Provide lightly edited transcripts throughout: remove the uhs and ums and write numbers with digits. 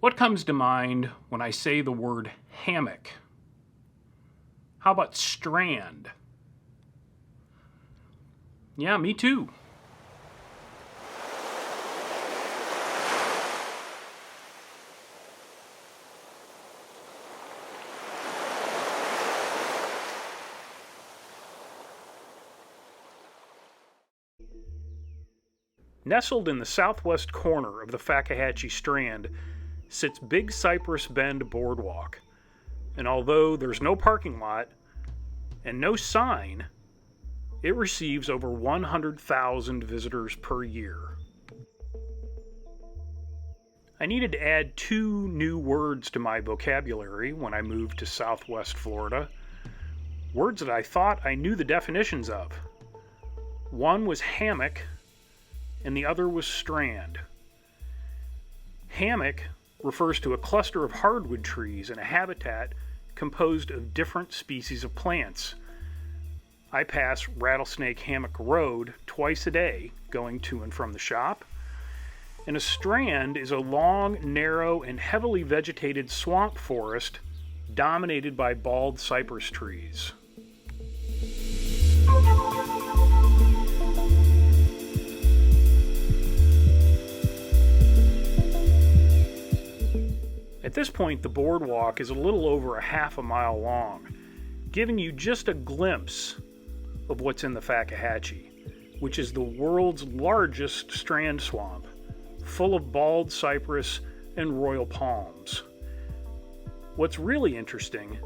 What comes to mind when I say the word hammock? How about strand? Yeah, me too. Nestled in the southwest corner of the Fakahatchee Strand sits Big Cypress Bend Boardwalk. And although there's no parking lot and no sign, it receives over 100,000 visitors per year. I needed to add 2 new words to my vocabulary when I moved to Southwest Florida. Words that I thought I knew the definitions of. One was hammock, and the other was strand. Hammock refers to a cluster of hardwood trees in a habitat composed of different species of plants. I pass Rattlesnake Hammock Road twice a day going to and from the shop. And a strand is a long, narrow, and heavily vegetated swamp forest dominated by bald cypress trees. At this point, the boardwalk is a little over a half a mile long, giving you just a glimpse of what's in the Fakahatchee, which is the world's largest strand swamp, full of bald cypress and royal palms. What's really interesting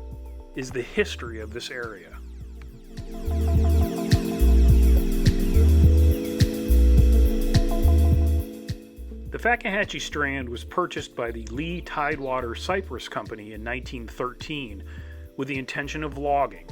is the history of this area. The Fakahatchee Strand was purchased by the Lee Tidewater Cypress Company in 1913 with the intention of logging.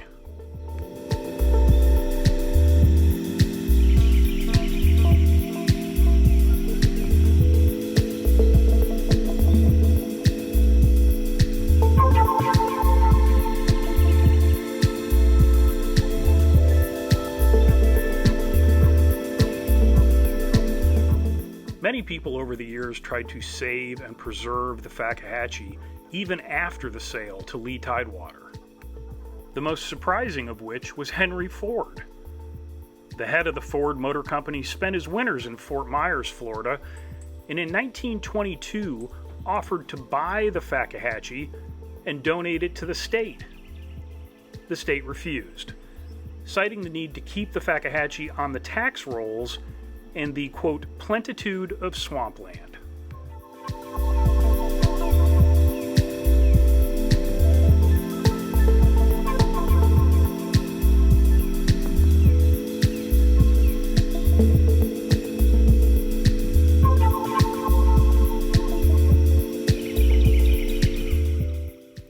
Many people over the years tried to save and preserve the Fakahatchee even after the sale to Lee Tidewater. The most surprising of which was Henry Ford. The head of the Ford Motor Company spent his winters in Fort Myers, Florida, and in 1922 offered to buy the Fakahatchee and donate it to the state. The state refused, citing the need to keep the Fakahatchee on the tax rolls and the, quote, plentitude of swampland.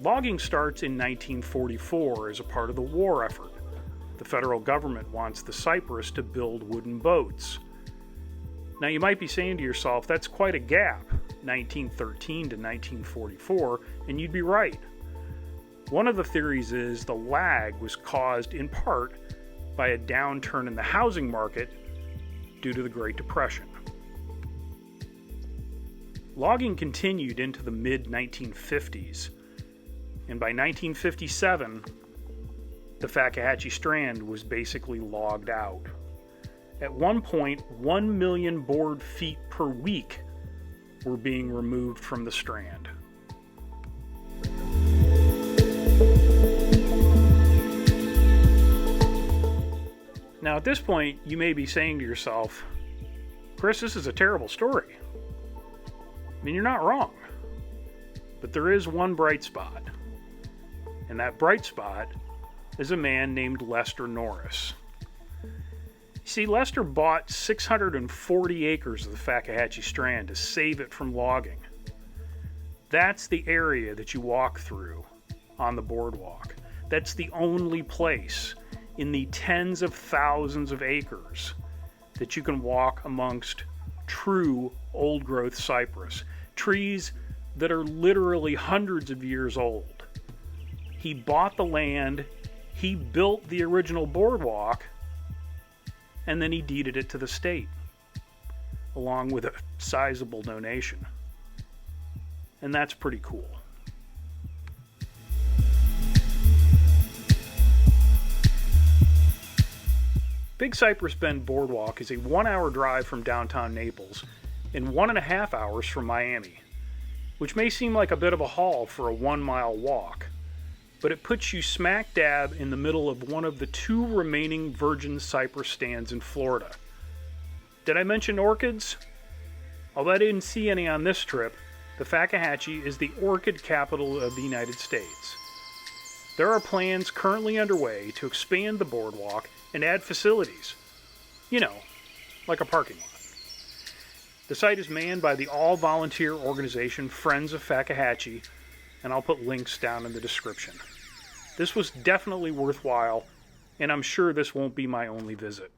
Logging starts in 1944 as a part of the war effort. The federal government wants the cypress to build wooden boats. Now you might be saying to yourself, that's quite a gap, 1913 to 1944, and you'd be right. One of the theories is the lag was caused in part by a downturn in the housing market due to the Great Depression. Logging continued into the mid-1950s, and by 1957, the Fakahatchee Strand was basically logged out. At one point, 1 million board feet per week were being removed from the strand. Now, at this point, you may be saying to yourself, Chris, this is a terrible story. I mean, you're not wrong. But there is one bright spot. And that bright spot is a man named Lester Norris. See, Lester bought 640 acres of the Fakahatchee Strand to save it from logging. That's the area that you walk through on the boardwalk. That's the only place in the tens of thousands of acres that you can walk amongst true old-growth cypress, trees that are literally hundreds of years old. He bought the land, he built the original boardwalk, and then he deeded it to the state, along with a sizable donation. and that's pretty cool. Big Cypress Bend Boardwalk is a 1-hour drive from downtown Naples and 1.5 hours from Miami, which may seem like a bit of a haul for a 1-mile walk, but it puts you smack dab in the middle of one of the 2 remaining virgin cypress stands in Florida. Did I mention orchids? Although I didn't see any on this trip, the Fakahatchee is the orchid capital of the United States. There are plans currently underway to expand the boardwalk and add facilities. You know, like a parking lot. The site is manned by the all-volunteer organization Friends of Fakahatchee, and I'll put links down in the description. This was definitely worthwhile, and I'm sure this won't be my only visit.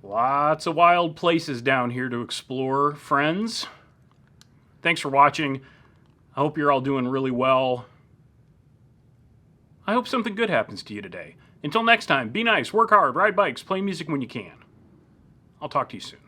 Lots of wild places down here to explore, friends. Thanks for watching. I hope you're all doing really well. I hope something good happens to you today. Until next time, be nice, work hard, ride bikes, play music when you can. I'll talk to you soon.